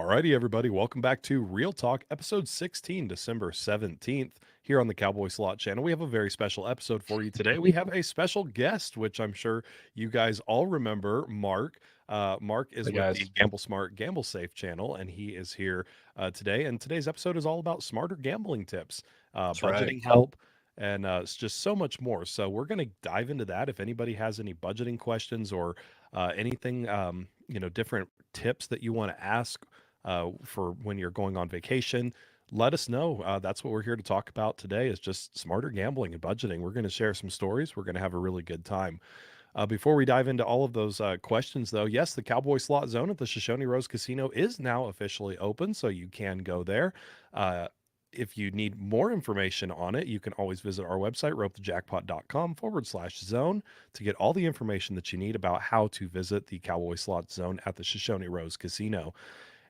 Alrighty, everybody, welcome back to Real Talk, episode 16, December 17th, here on the Cowboy Slot channel. We have a very special episode for you today. We have a special guest, which I'm sure you guys all remember, Marc. Marc is Hey with the guys. Gamble Smart, Gamble Safe channel, and he is here today. And today's episode is all about smarter gambling tips, That's right. budgeting help, and it's just so much more. So we're going to dive into that. If anybody has any budgeting questions or anything, different tips that you want to ask for when you're going on vacation, let us know. That's what we're here to talk about today is just smarter gambling and budgeting. We're going to share some stories. We're going to have a really good time. Before we dive into all of those questions, though, yes, the Cowboy Slot Zone at the Shoshone Rose Casino is now officially open, so you can go there. If you need more information on it, you can always visit our website, ropethejackpot.com/zone, to get all the information that you need about how to visit the Cowboy Slot Zone at the Shoshone Rose Casino.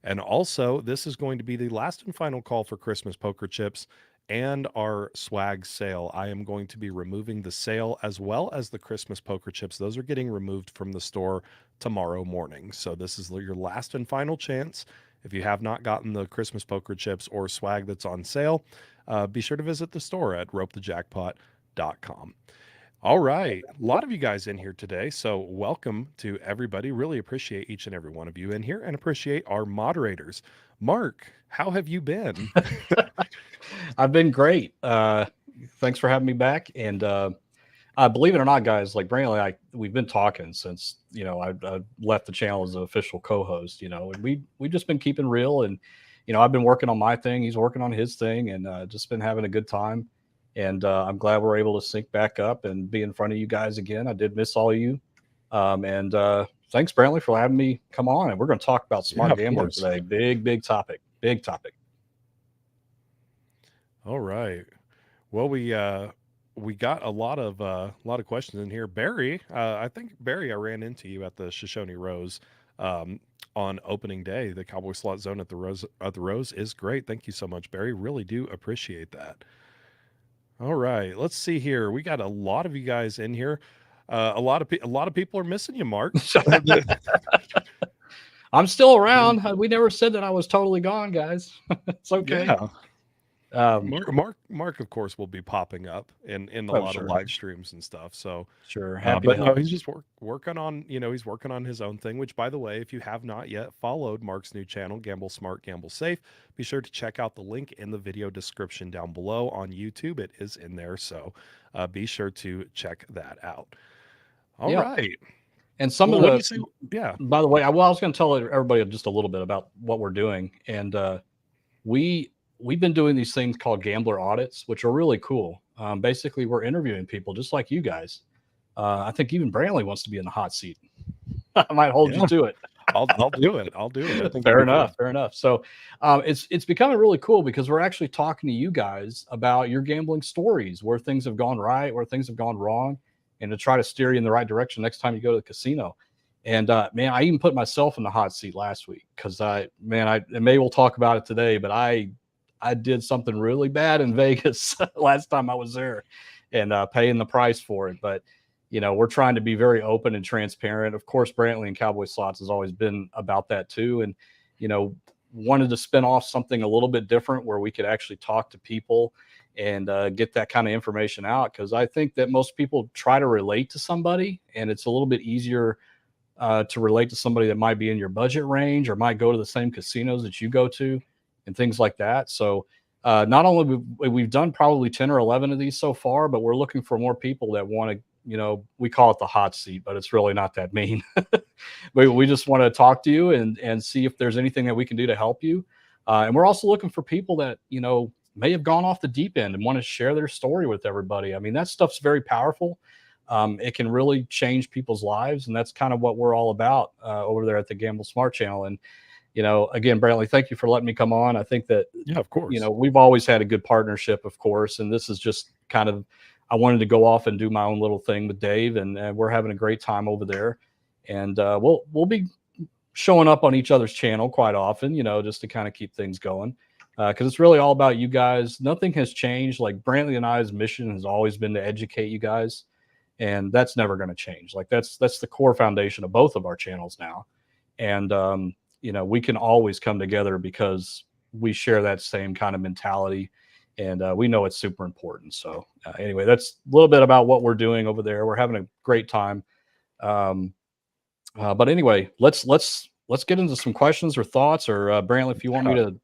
And also, this is going to be the last and final call for Christmas poker chips and our swag sale. I am going to be removing the sale as well as the Christmas poker chips. Those are getting removed from the store tomorrow morning. So this is your last and final chance. If you have not gotten the Christmas poker chips or swag that's on sale, be sure to visit the store at ropethejackpot.com. All right. A lot of you guys in here today. So, welcome to everybody. Really appreciate each and every one of you in here and appreciate our moderators. Marc, how have you been? I've been great. Thanks for having me back. And believe it or not, guys, like Brantley, we've been talking since I left the channel as an official co-host. And we just been keeping real. And I've been working on my thing. He's working on his thing, and just been having a good time. And I'm glad we're able to sync back up and be in front of you guys again. I did miss all of you. And thanks, Brantley, for having me come on. And we're going to talk about Yeah, smart of gambling course. today. Big topic. Big topic. All right. Well, we got a lot of questions in here. Barry, I think Barry, I ran into you at the Shoshone Rose on opening day. The Cowboy Slot Zone at the Rose is great. Thank you so much, Barry. Really do appreciate that. All right, let's see here. We got a lot of you guys in here. A lot of people are missing you, Marc. I'm still around. We never said that I was totally gone, guys. It's okay. Yeah. Um, Marc, of course, will be popping up in a oh, lot of sure. live streams and stuff. So, Sure. Happy to but no, help. he's just working on, he's working on his own thing. Which, by the way, if you have not yet followed Marc's new channel, Gamble Smart, Gamble Safe, be sure to check out the link in the video description down below on YouTube. It is in there, so be sure to check that out. All Yeah. right. And some Well, of what do the, you say? Yeah. by the way, I was going to tell everybody just a little bit about what we're doing. And we've been doing these things called gambler audits, which are really cool. Basically, we're interviewing people just like you guys. I think even Brantley wants to be in the hot seat. I might hold you Yeah. to it. I'll do it. I'll do it. I think Fair it'll be enough. Fair enough. So it's becoming really cool because we're actually talking to you guys about your gambling stories, where things have gone right, where things have gone wrong, and to try to steer you in the right direction next time you go to the casino. And man, I even put myself in the hot seat last week because and maybe we'll talk about it today, but I did something really bad in Vegas last time I was there, and paying the price for it. But we're trying to be very open and transparent. Of course, Brantley and Cowboy Slots has always been about that too, and wanted to spin off something a little bit different where we could actually talk to people and get that kind of information out, because I think that most people try to relate to somebody, and it's a little bit easier to relate to somebody that might be in your budget range or might go to the same casinos that you go to and things like that. So not only we've done probably 10 or 11 of these so far, but we're looking for more people that want to, we call it the hot seat, but it's really not that mean. we just want to talk to you and see if there's anything that we can do to help you. And we're also looking for people that, may have gone off the deep end and want to share their story with everybody. I mean, that stuff's very powerful. It can really change people's lives. And that's kind of what we're all about over there at the Gamble Smart channel. And, again, Brantley, thank you for letting me come on. I think that, Yeah, of course. we've always had a good partnership, of course. And this is just kind of, I wanted to go off and do my own little thing with Dave, and we're having a great time over there. And we'll be showing up on each other's channel quite often, just to kind of keep things going. Because it's really all about you guys. Nothing has changed. Like Brantley and I's mission has always been to educate you guys, and that's never going to change. Like that's the core foundation of both of our channels now. And we can always come together because we share that same kind of mentality, and we know it's super important. So anyway, that's a little bit about what we're doing over there. We're having a great time. Um, but anyway, let's get into some questions or thoughts. Or Brantley, if you want me to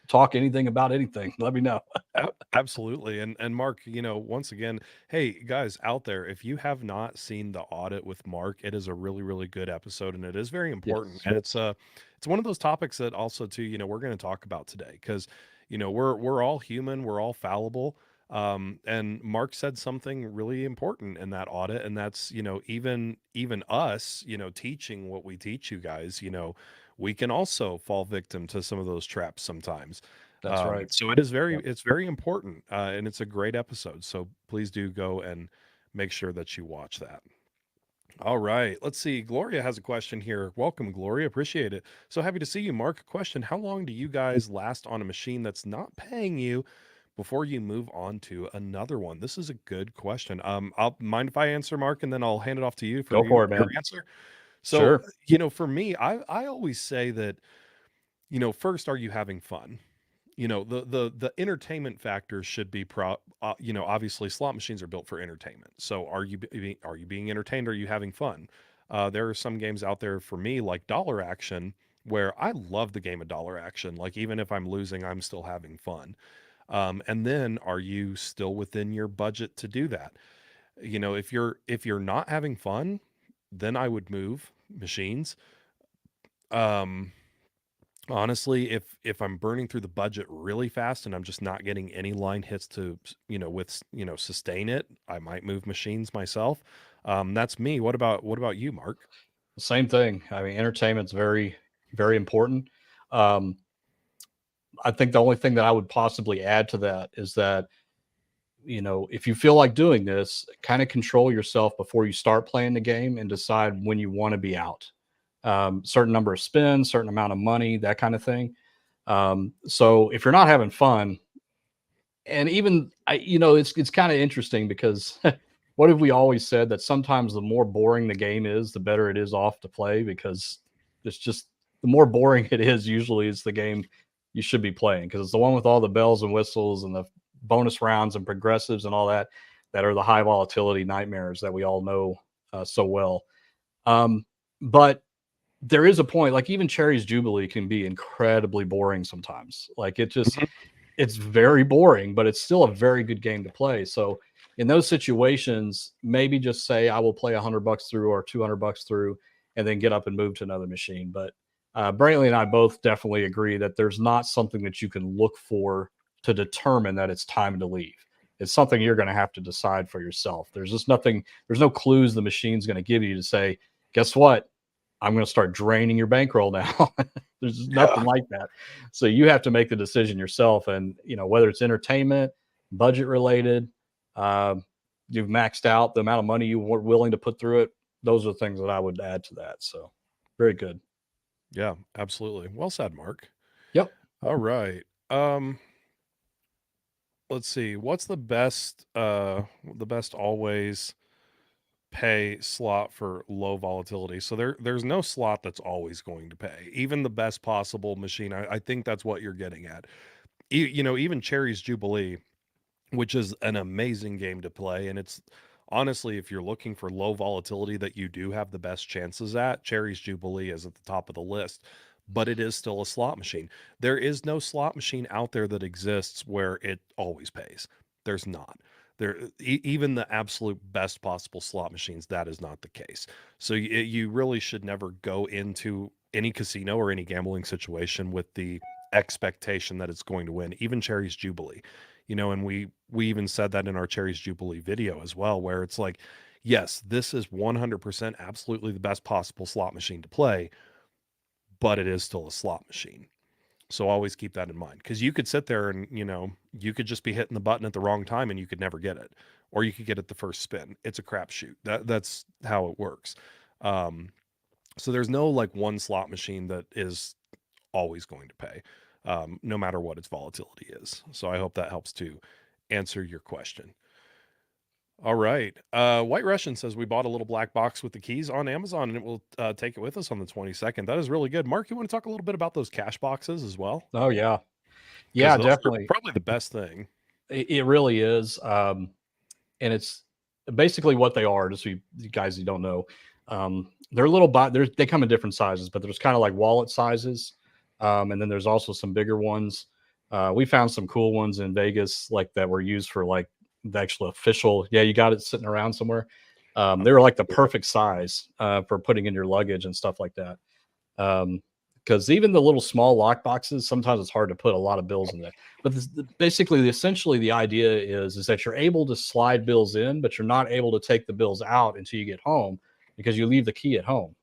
talk anything about anything, let me know. Absolutely. And Mark, once again, hey guys out there, if you have not seen the audit with Mark, it is a really, really good episode and it is very important. Yes, And it's one of those topics that also too, we're going to talk about today because, we're all human, we're all fallible. And Mark said something really important in that audit, and that's, even us, teaching what we teach you guys, we can also fall victim to some of those traps sometimes. that's right. So it is Yep. it's very important, and it's a great episode. So please do go and make sure that you watch that. All right, let's see. Gloria has a question here. Welcome, Gloria. Appreciate it. So happy to see you, Mark. Question: how long do you guys last on a machine that's not paying you before you move on to another one? This is a good question. I'll mind if I answer, Mark, and then I'll hand it off to you for Go for it, your man. answer. So, Sure. for me, I always say that, first, are you having fun? The entertainment factors should be obviously slot machines are built for entertainment. So are you being entertained? Are you having fun? There are some games out there for me like Dollar Action where I love the game of Dollar Action. Like even if I'm losing, I'm still having fun. And then are you still within your budget to do that? If you're not having fun, then I would move machines. Um, Honestly, if I'm burning through the budget really fast and I'm just not getting any line hits to, sustain it, I might move machines myself. That's me. What about you, Mark? Same thing. I mean, entertainment's very, very important. Um, I think the only thing that I would possibly add to that is that, if you feel like doing this, kind of control yourself before you start playing the game and decide when you want to be out. Certain number of spins, certain amount of money, that kind of thing. So if you're not having fun, and even it's kind of interesting because what have we always said that sometimes the more boring the game is, the better it is off to play because it's just the more boring it is, usually is the game you should be playing because it's the one with all the bells and whistles and the bonus rounds and progressives and all that that are the high volatility nightmares that we all know so well. Um, but there is a point, like even Cherry's Jubilee can be incredibly boring sometimes. Like Mhm. it's very boring, but it's still a very good game to play. So in those situations, maybe just say I will play $100 through or $200 through, and then get up and move to another machine. But Brantley and I both definitely agree that there's not something that you can look for to determine that it's time to leave. It's something you're going to have to decide for yourself. There's just nothing. There's no clues the machine's going to give you to say, guess what? I'm going to start draining your bankroll now. There's just nothing Yeah. like that. So you have to make the decision yourself. And, whether it's entertainment, budget related, um, you've maxed out the amount of money you were willing to put through it. Those are things that I would add to that. So very good. Yeah, absolutely. Well said, Mark. Yep. All right. Let's see. What's the best always pay slot for low volatility? So there's no slot that's always going to pay. Even the best possible machine. I think that's what you're getting at. Even Cherry's Jubilee, which is an amazing game to play. And it's honestly, if you're looking for low volatility that you do have the best chances at, Cherry's Jubilee is at the top of the list. But it is still a slot machine. There is no slot machine out there that exists where it always pays. There's not. Even the absolute best possible slot machines, that is not the case. So you really should never go into any casino or any gambling situation with the expectation that it's going to win. Even Cherry's Jubilee, and we even said that in our Cherry's Jubilee video as well, where it's like, yes, this is 100% absolutely the best possible slot machine to play, but it is still a slot machine. So always keep that in mind, because you could sit there and you could just be hitting the button at the wrong time and you could never get it, or you could get it the first spin. It's a crapshoot. That's how it works. um so there's no like one slot machine that is always going to pay, no matter what its volatility is. So I hope that helps to answer your question. All right. White Russian says we bought a little black box with the keys on Amazon and it will take it with us on the 22nd. That is really good. Mark, you want to talk a little bit about those cash boxes as well? Oh yeah, Because yeah, those are definitely. probably the best thing. It really is. And it's basically what they are. Just so you guys who don't know, they're little. They come in different sizes, but there's kind of like wallet sizes, and then there's also some bigger ones. We found some cool ones in Vegas, like that were used for like the actual official. Yeah, you got it sitting around somewhere. They were like the perfect size for putting in your luggage and stuff like that. Um, because even the little small lock boxes, sometimes it's hard to put a lot of bills in there. But basically, essentially, the idea is that you're able to slide bills in, but you're not able to take the bills out until you get home because you leave the key at home.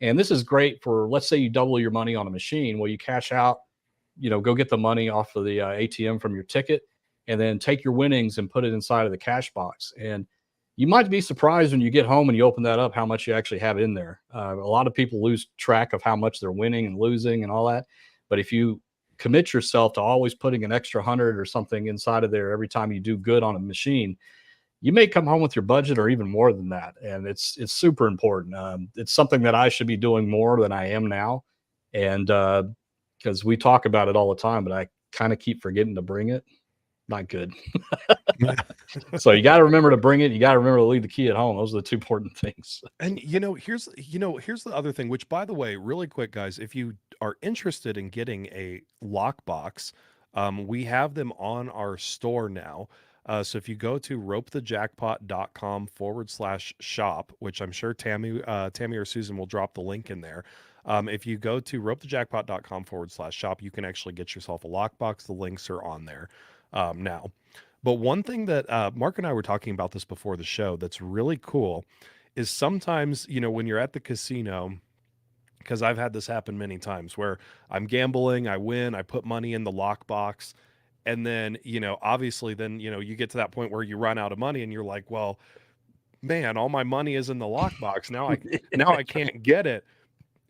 And this is great for, let's say you double your money on a machine. Well, you cash out, go get the money off of the ATM from your ticket, and then take your winnings and put it inside of the cash box. And you might be surprised when you get home and you open that up how much you actually have in there. A lot of people lose track of how much they're winning and losing and all that. But if you commit yourself to always putting an extra 100 or something inside of there every time you do good on a machine, you may come home with your budget or even more than that. And it's super important. It's something that I should be doing more than I am now. And because we talk about it all the time, but I kind of keep forgetting to bring it. Not good. So you got to remember to bring it. You got to remember to leave the key at home. Those are the two important things. And here's the other thing, which by the way, really quick, guys, if you are interested in getting a lockbox, we have them on our store now. So if you go to ropethejackpot.com/shop, which I'm sure Tammy or Susan will drop the link in there. If you go to ropethejackpot.com/shop, you can actually get yourself a lockbox. The links are on there now. But one thing that Mark and I were talking about this before the show that's really cool is sometimes, when you're at the casino, because I've had this happen many times where I'm gambling, I win, I put money in the lockbox, and then, obviously, then, you get to that point where you run out of money and you're like, well, man, all my money is in the lockbox. Now I can't get it.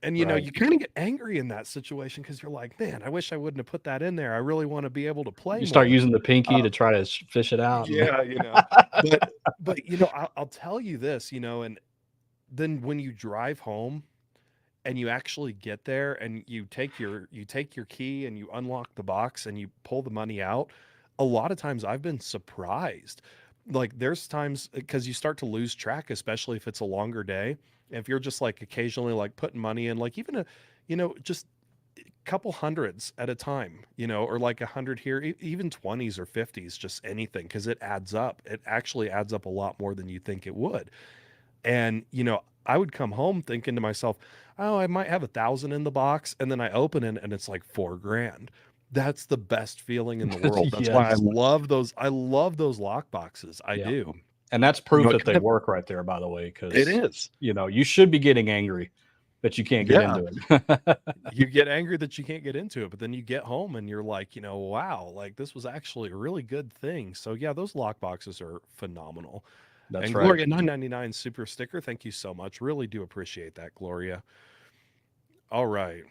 And Right. you kind of get angry in that situation because you're like, man, I wish I wouldn't have put that in there. I really want to be able to play You start more. using the pinky Uh, to try to fish it out. And yeah, but I'll tell you this, and then when you drive home and you actually get there and you take your key and you unlock the box and you pull the money out, a lot of times I've been surprised. Like there's times because you start to lose track, especially if it's a longer day. If you're just like occasionally like putting money in, like even just couple hundreds at a time, or like 100 here, even 20s or 50s, just anything, because it adds up. It actually adds up a lot more than you think it would. And, I would come home thinking to myself, oh, I might have 1,000 in the box. And then I open it and it's like 4 grand. That's the best feeling in the world. That's why I yes. love those. I love those lock boxes. I Yeah. do. And that's proof It that kind they of, work right there, by the way, it because, is. you should be getting angry that you can't get Yeah. into it. You get angry that you can't get into it, but then you get home and you're like, wow, like this was actually a really good thing. So yeah, those lock boxes are phenomenal. That's And right. Gloria 999 super sticker, thank you so much. Really do appreciate that, Gloria. All right.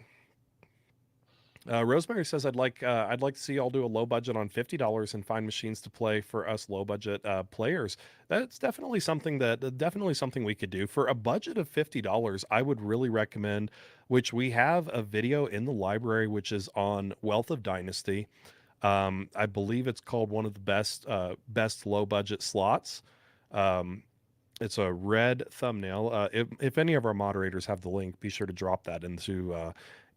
Rosemary says I'd like to see y'all do a low budget on $50 and find machines to play for us low budget players. That's definitely something we could do for a budget of $50. I would really recommend, which we have a video in the library, which is on Wealth of Dynasty. I believe it's called one of the best low budget slots. Um, it's a red thumbnail. If any of our moderators have the link, be sure to drop that into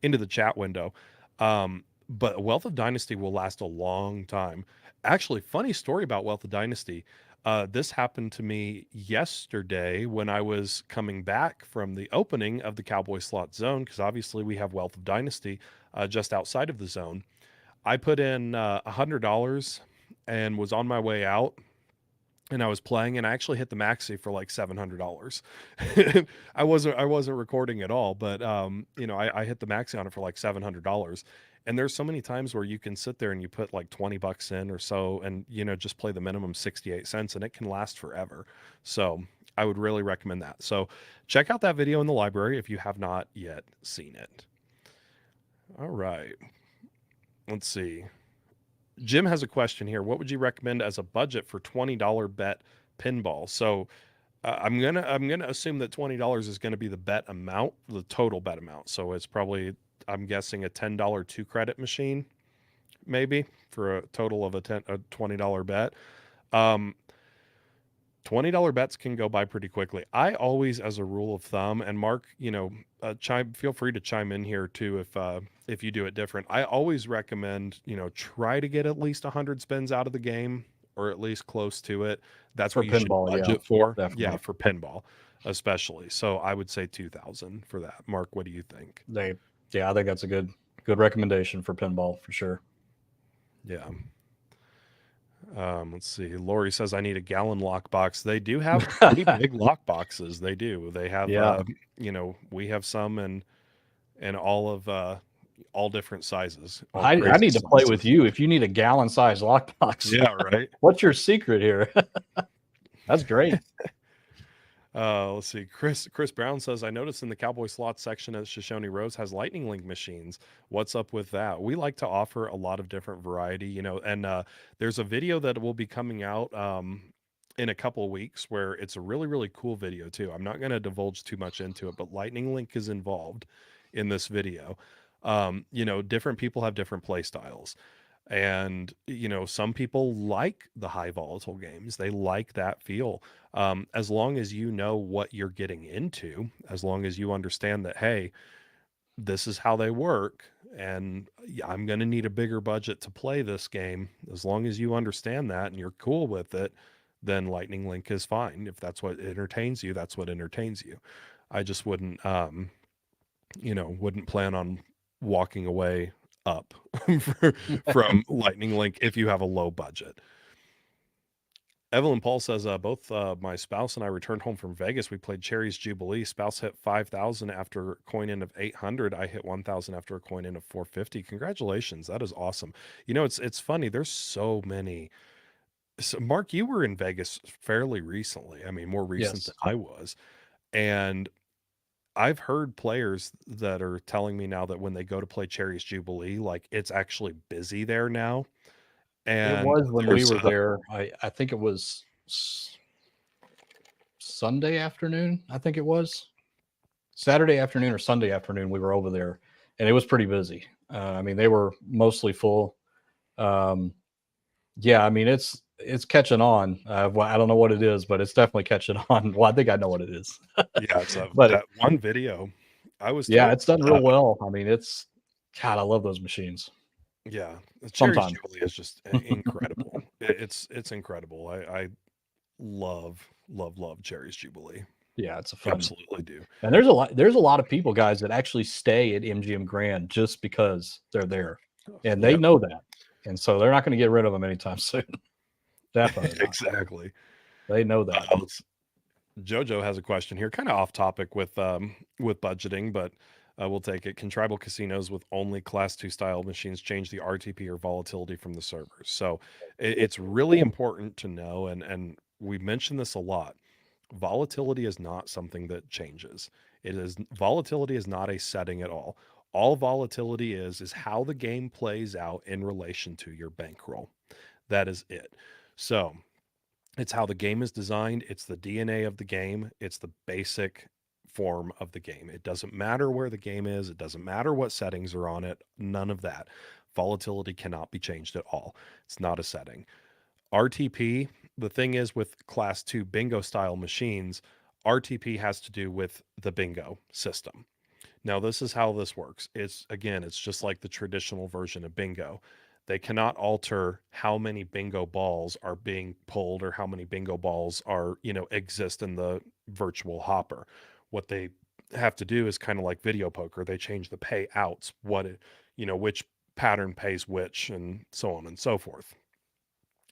the chat window. But Wealth of Dynasty will last a long time. Actually, funny story about Wealth of Dynasty. This happened to me yesterday when I was coming back from the opening of the Cowboy Slot Zone, because obviously we have Wealth of Dynasty just outside of the zone. I put in $100 and was on my way out, and I was playing, and I actually hit the maxi for like $700. I wasn't recording at all, but I hit the maxi on it for like $700. And there's so many times where you can sit there and you put like 20 bucks in or so, and just play the minimum 68 cents, and it can last forever. So I would really recommend that. So check out that video in the library if you have not yet seen it. All right, let's see. Jim has a question here. What would you recommend as a budget for $20 bet pinball. So I'm gonna assume that $20 is gonna be the bet amount, the total bet amount. So it's probably, I'm guessing, a $10 two credit machine, maybe, for a total of a $20 bet. Um, $20 bets can go by pretty quickly. I always, as a rule of thumb, and Mark, feel free to chime in here too if you do it different. I always recommend, try to get at least 100 spins out of the game, or at least close to it. That's For what you should pinball, yeah, budget for. Yeah, definitely. for pinball, especially. So I would say 2,000 for that. Mark, what do you think? They, yeah, I think that's a good recommendation for pinball for sure. Yeah. Let's see. Lori says I need a gallon lockbox. They do have pretty big lockboxes. They do. They have, Yeah, we have some and all different sizes, all I crazy need to play with sizes. you if you need a gallon size lockbox. Yeah, right. What's your secret here? That's great. Let's see. Chris Brown says I noticed in the Cowboy slots section at Shoshone Rose has Lightning Link machines. What's up with that? We like to offer a lot of different variety, and there's a video that will be coming out in a couple of weeks where it's a really really cool video too. I'm not going to divulge too much into it, but Lightning Link is involved in this video. Different people have different play styles. And some people like the high volatile games, they like that feel. As long as you know what you're getting into, as long as you understand that, hey, this is how they work, and I'm going to need a bigger budget to play this game. As long as you understand that and you're cool with it, then Lightning Link is fine. If that's what entertains you, that's what entertains you. I just wouldn't plan on walking away up from Lightning Link if you have a low budget. Evelyn Paul says, both my spouse and I returned home from Vegas. We played Cherry's Jubilee. Spouse hit 5,000 after a coin in of 800. I hit 1,000 after a coin in of 450. Congratulations. That is awesome. It's funny. There's so many. So Mark, you were in Vegas fairly recently. I mean, more recent than Yes, I was. And I've heard players that are telling me now that when they go to play Cherry's Jubilee, like it's actually busy there now. it And was when we there's were there. I think it was Sunday afternoon. I think it was Saturday afternoon or Sunday afternoon. We were over there, and it was pretty busy. I mean, they were mostly full. Um, yeah, I mean, it's catching on. Well, I don't know what it is, but it's definitely catching on. Well, I think I know what it is, yeah, it's but that one video I was yeah, told. it's done real well. I mean, it's God, I love those machines. Yeah, the Cherry's Sometimes, Jubilee is just incredible. It's incredible. I love love love Cherry's Jubilee. yeah, it's a fun. Absolutely do. And there's a lot of people, guys, that actually stay at MGM Grand just because they're there, and they Yep, know that, and so they're not going to get rid of them anytime soon. Definitely not. exactly. They know that. Let's Jojo has a question here, kind of off topic with budgeting, but we'll take it. Can tribal casinos with only Class 2 style machines change the RTP or volatility from the servers? So it's really important to know, and we mention this a lot. Volatility is not something that changes. Volatility is not a setting at all. All volatility is how the game plays out in relation to your bankroll. That is it. So it's how the game is designed. It's the DNA of the game. It's the basic form of the game. It doesn't matter where the game is. It doesn't matter what settings are on it. None of that. Volatility cannot be changed at all. It's not a setting. RTP, the thing is with class 2 bingo style machines, RTP has to do with the bingo system. Now, this is how this works. It's just like the traditional version of bingo. They cannot alter how many bingo balls are being pulled or how many bingo balls exist in the virtual hopper. What they have to do is kind of like video poker. They change the payouts, which pattern pays which, and so on and so forth.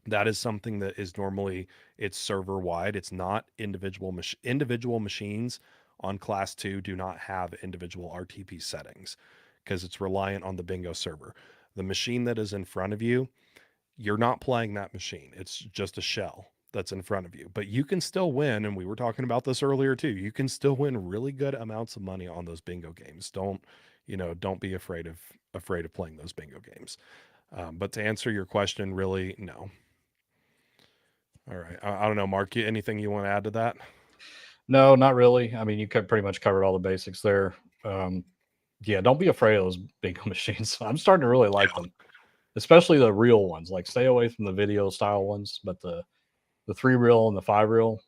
That is something that is normally, it's server wide. It's not individual machines on class 2 do not have individual RTP settings because it's reliant on the bingo server. The machine that is in front of you, you're not playing that machine. It's just a shell that's in front of you. But you can still win, and we were talking about this earlier too. You can still win really good amounts of money on those bingo games. Don't be afraid of playing those bingo games. But to answer your question, really, no. All right. I don't know, Mark. Anything you want to add to that? No, not really. I mean, you could pretty much covered all the basics there. Um, yeah, don't be afraid of those bingo machines. I'm starting to really like them, especially the real ones. Like, stay away from the video style ones, but the 3 reel and the 5 reel,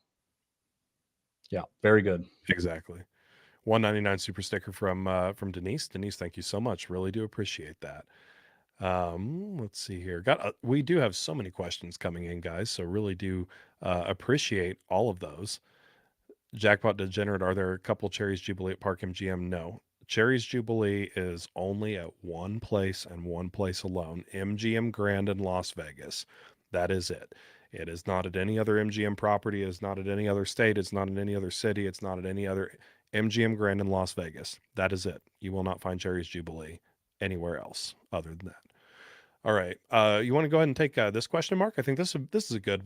yeah, very good. Exactly. 199 super sticker from Denise. Denise, thank you so much. Really do appreciate that. Let's see here. We do have so many questions coming in, guys. So really do appreciate all of those. Jackpot Degenerate, are there a couple Cherries Jubilee at Park MGM? No. Cherries Jubilee is only at one place and one place alone, MGM Grand in Las Vegas. That is it. It is not at any other MGM property. It is not at any other state. It's not in any other city. It's not at any other MGM Grand in Las Vegas. That is it. You will not find Cherries Jubilee anywhere else other than that. All right. You want to go ahead and take this question, Mark? I think this is a good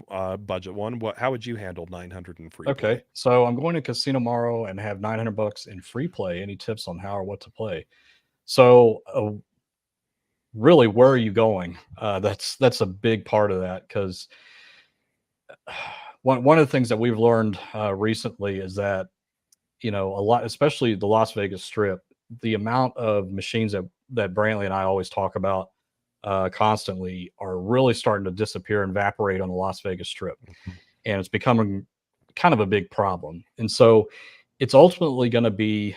budget one. How would you handle 900 in free Okay, play? so I'm going to casino tomorrow and have $900 in free play. Any tips on how or what to play? So, really, where are you going? That's a big part of that, because one of the things that we've learned recently is that, a lot, especially the Las Vegas Strip, the amount of machines that Brantley and I always talk about constantly are really starting to disappear and evaporate on the Las Vegas Strip, Mhm. and it's becoming kind of a big problem. And so, it's ultimately going to be,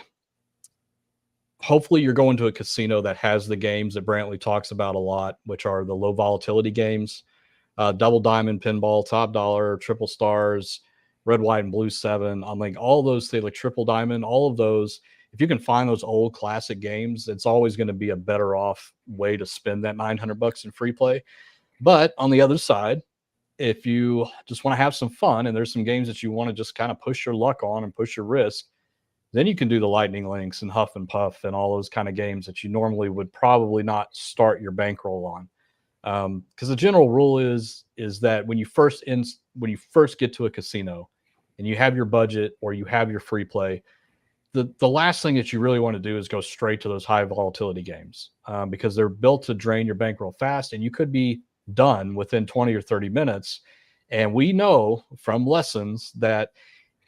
hopefully, you're going to a casino that has the games that Brantley talks about a lot, which are the low volatility games, double diamond pinball, top dollar, triple stars, red, white, and blue seven. I'm like, all those things, like triple diamond, all of those. If you can find those old classic games, it's always going to be a better off way to spend that $900 in free play. But on the other side, if you just want to have some fun and there's some games that you want to just kind of push your luck on and push your risk, then you can do the lightning links and huff and puff and all those kind of games that you normally would probably not start your bankroll on. Because the general rule is that when you first get to a casino and you have your budget or you have your free play, the last thing that you really want to do is go straight to those high volatility games, because they're built to drain your bankroll fast, and you could be done within 20 or 30 minutes. And we know from lessons that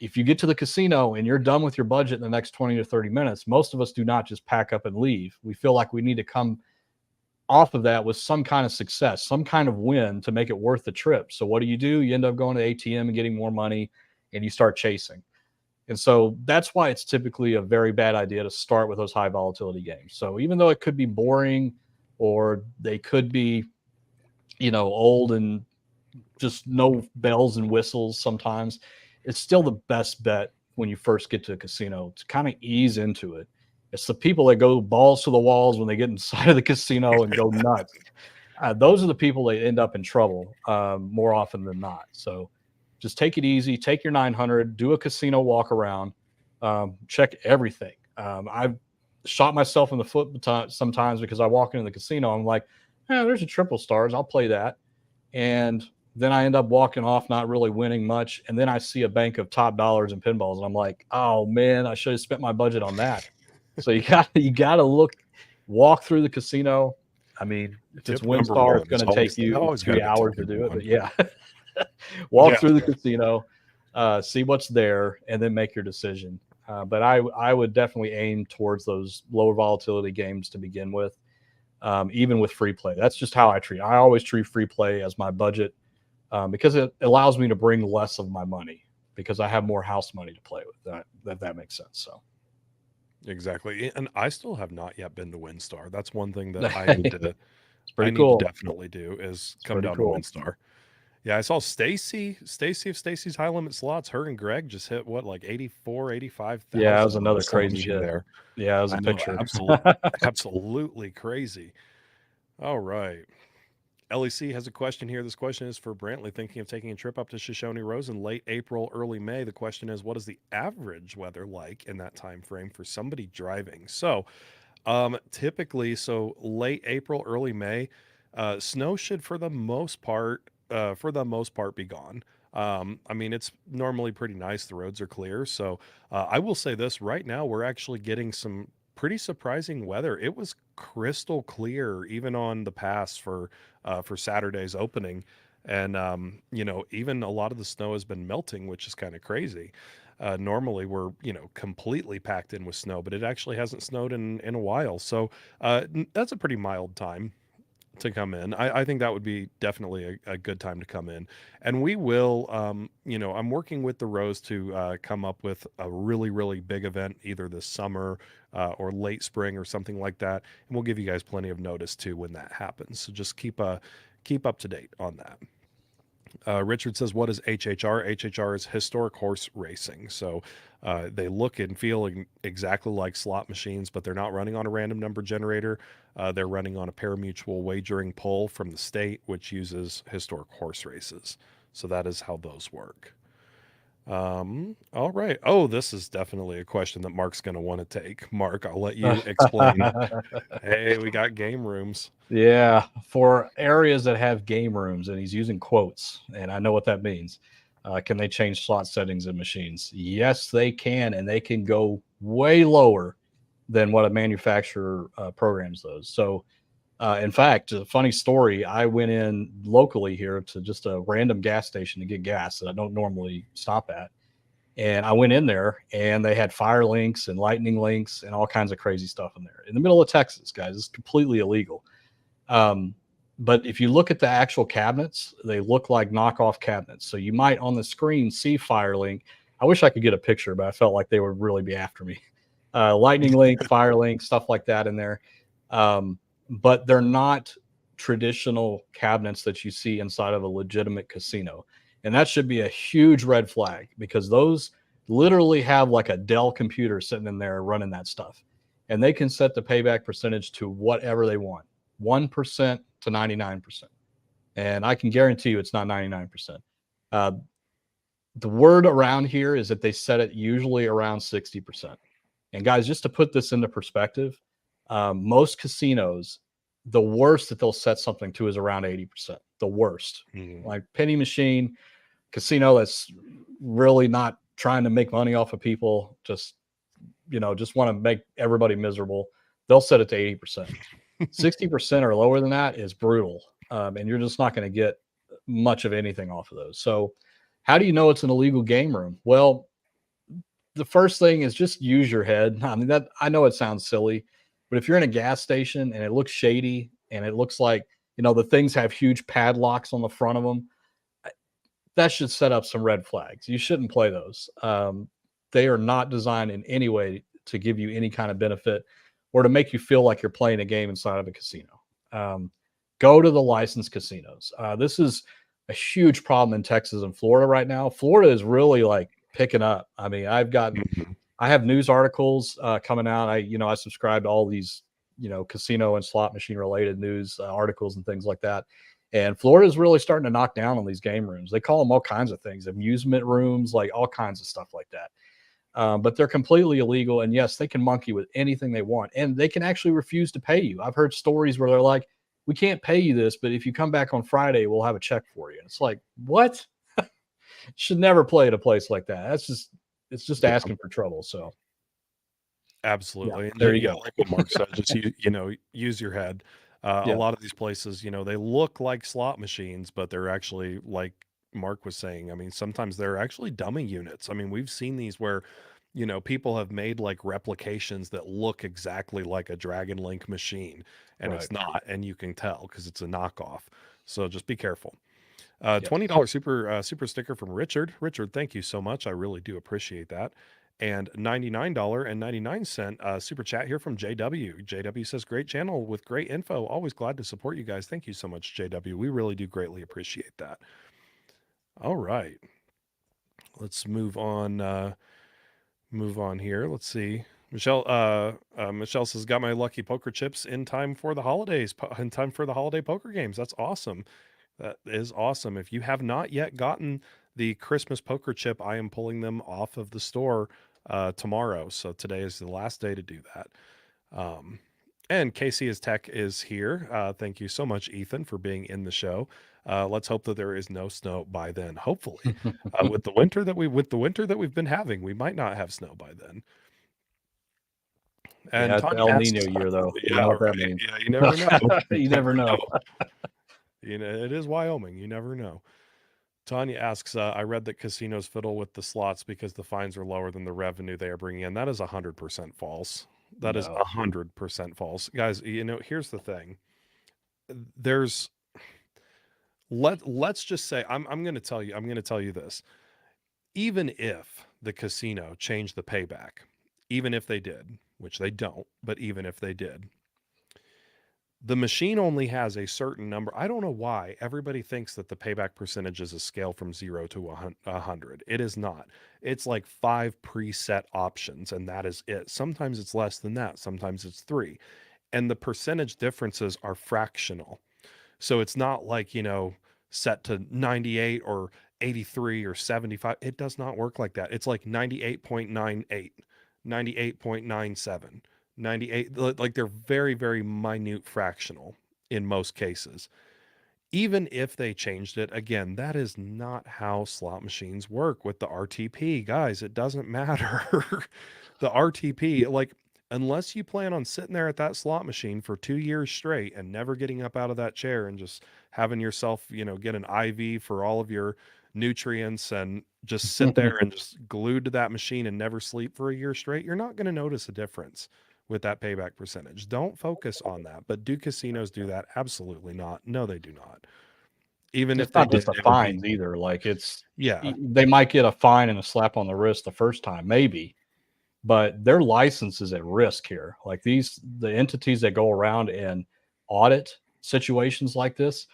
if you get to the casino and you're done with your budget in the next 20 to 30 minutes, most of us do not just pack up and leave. We feel like we need to come off of that with some kind of success, some kind of win to make it worth the trip. So what do? You end up going to the ATM and getting more money, and you start chasing. And so that's why it's typically a very bad idea to start with those high volatility games. So even though it could be boring, or they could be, old and just no bells and whistles sometimes, it's still the best bet when you first get to a casino to kind of ease into it. It's the people that go balls to the walls when they get inside of the casino and go nuts. Those are the people that end up in trouble more often than not. So just take it easy, take your 900, do a casino walk around, check everything. I've shot myself in the foot sometimes because I walk into the casino, I'm like, there's a triple stars, I'll play that. And then I end up walking off not really winning much. And then I see a bank of top dollars and pinballs, and I'm like, oh man, I should have spent my budget on that. So you gotta walk through the casino. I mean, if it's Tip number WinStar, it's one going is to take you always got to three be tip hours to number do it. one. But yeah, walk Yeah. through the casino, see what's there, and then make your decision. But I would definitely aim towards those lower volatility games to begin with, even with free play. That's just how I treat. I always treat free play as my budget, because it allows me to bring less of my money because I have more house money to play with. That makes sense. So Exactly. And I still have not yet been to WinStar. That's one thing that it's I pretty need to cool. definitely do is It's come pretty down to cool. WinStar. Yeah, I saw Stacy of Stacy's High Limit Slots. Her and Greg just hit what, like 84, Yeah, that was 85,000 on the another slot crazy machine hit. there. Yeah, it was a I know, picture. absolutely crazy. All right. LEC has a question here. This question is for Brantley, thinking of taking a trip up to Shoshone Rose in late April, early May. The question is, what is the average weather like in that time frame for somebody driving? So, typically, so late April, early May, snow should for the most part, be gone. I mean, it's normally pretty nice. The roads are clear. So, I will say this right now, we're actually getting some pretty surprising weather. It was crystal clear, even on the pass for Saturday's opening. And even a lot of the snow has been melting, which is kind of crazy. Normally we're completely packed in with snow, but it actually hasn't snowed in a while. So that's a pretty mild time to come in. I think that would be definitely a good time to come in. And we will, I'm working with the Rose to come up with a really, really big event either this summer or late spring or something like that. And we'll give you guys plenty of notice too when that happens. So just keep up to date on that. Richard says, "What is HHR?" HHR is historic horse racing. So they look and feel exactly like slot machines, but they're not running on a random number generator. They're running on a parimutuel wagering pool from the state, which uses historic horse races. So that is how those work. All right. Oh, this is definitely a question that Mark's going to want to take. Mark, I'll let you explain. Hey, we got game rooms. Yeah, for areas that have game rooms, and he's using quotes, and I know what that means. Can they change slot settings in machines? Yes, they can, and they can go way lower than what a manufacturer programs those. So, in fact, a funny story, I went in locally here to just a random gas station to get gas that I don't normally stop at. And I went in there and they had fire links and lightning links and all kinds of crazy stuff in there in the middle of Texas, guys. It's completely illegal. Um, but if you look at the actual cabinets, they look like knockoff cabinets. So you might on the screen see Firelink. I wish I could get a picture, but I felt like they would really be after me. Lightning Link, Firelink, stuff like that in there. But they're not traditional cabinets that you see inside of a legitimate casino. And that should be a huge red flag because those literally have like a Dell computer sitting in there running that stuff. And they can set the payback percentage to whatever they want. 1% to 99%. And I can guarantee you it's not 99%. Uh, the word around here is that they set it usually around 60%. And guys, just to put this into perspective, most casinos, the worst that they'll set something to is around 80%. The worst. Mhm. Like penny machine, casino that's really not trying to make money off of people, just want to make everybody miserable. They'll set it to 80%. 60% or lower than that is brutal. And you're just not going to get much of anything off of those. So, how do you know it's an illegal game room? Well, the first thing is just use your head. I mean, that I know it sounds silly, but if you're in a gas station and it looks shady and it looks like, the things have huge padlocks on the front of them, that should set up some red flags. You shouldn't play those. They are not designed in any way to give you any kind of benefit or to make you feel like you're playing a game inside of a casino. Um, Go to the licensed casinos. This is a huge problem in Texas and Florida right now. Florida is really like picking up. I mean, Mhm. I have news articles coming out. I subscribe to all these, casino and slot machine related news articles and things like that. And Florida is really starting to knock down on these game rooms. They call them all kinds of things, amusement rooms, like all kinds of stuff like that. But they're completely illegal. And yes, they can monkey with anything they want. And they can actually refuse to pay you. I've heard stories where they're like, we can't pay you this, but if you come back on Friday, we'll have a check for you. And it's like, what? Should never play at a place like that. It's just Yeah, asking for trouble. So yeah, absolutely. And there you yeah, go. like what Mark said, just use your head. A Yeah. lot of these places, they look like slot machines, but they're actually like Mark was saying. I mean, sometimes they're actually dummy units. I mean, we've seen these where, people have made like replications that look exactly like a Dragon Link machine, and Right. it's not, and you can tell because it's a knockoff. So just be careful. Yes. $20 super sticker from Richard. Richard, thank you so much. I really do appreciate that. And $99.99 super chat here from JW. JW says, great channel with great info. Always glad to support you guys. Thank you so much, JW. We really do greatly appreciate that. All right. Let's move on here. Let's see. Michelle says, got my lucky poker chips in time for the holidays, in time for the holiday poker games. That's awesome. That is awesome. If you have not yet gotten the Christmas poker chip, I am pulling them off of the store tomorrow. So today is the last day to do that. Um, and Casey as Tech is here. Thank you so much, Ethan, for being in the show. Let's hope that there is no snow by then. Hopefully, with the winter that we've been having, we might not have snow by then. And Yeah, it's Tanya El Nino asks, year though. You yeah, know what that right. means. Yeah, you never know. You You never never know. know. It is Wyoming. You never know. Tanya asks, I read that casinos fiddle with the slots because the fines are lower than the revenue they are bringing in. That is 100% false. That is No. 100% false. Guys, here's the thing. There's let's just say I'm going to tell you this. Even if the casino changed the payback, even if they did, which they don't, but even if they did, the machine only has a certain number. I don't know why everybody thinks that the payback percentage is a scale from 0 to 100. It is not. It's like 5 preset options, and that is it. Sometimes it's less than that, sometimes it's 3. And the percentage differences are fractional. So it's not like, set to 98 or 83 or 75. It does not work like that. It's like 98.98, 98.97, 98. Like they're very, very minute fractional in most cases. Even if they changed it, again, that is not how slot machines work with the RTP. Guys, it doesn't matter. The RTP, like, unless you plan on sitting there at that slot machine for 2 years straight and never getting up out of that chair and just having yourself, get an IV for all of your nutrients and just sit there and just glued to that machine and never sleep for a year straight, you're not going to notice a difference with that payback percentage. Don't focus on that. But do casinos do that? Absolutely not. No, they do not. Even if It's they not just did, the it would be, fines either. Like yeah, they might get a fine and a slap on the wrist the first time, maybe, but their license is at risk here. Like the entities that go around and audit situations like this,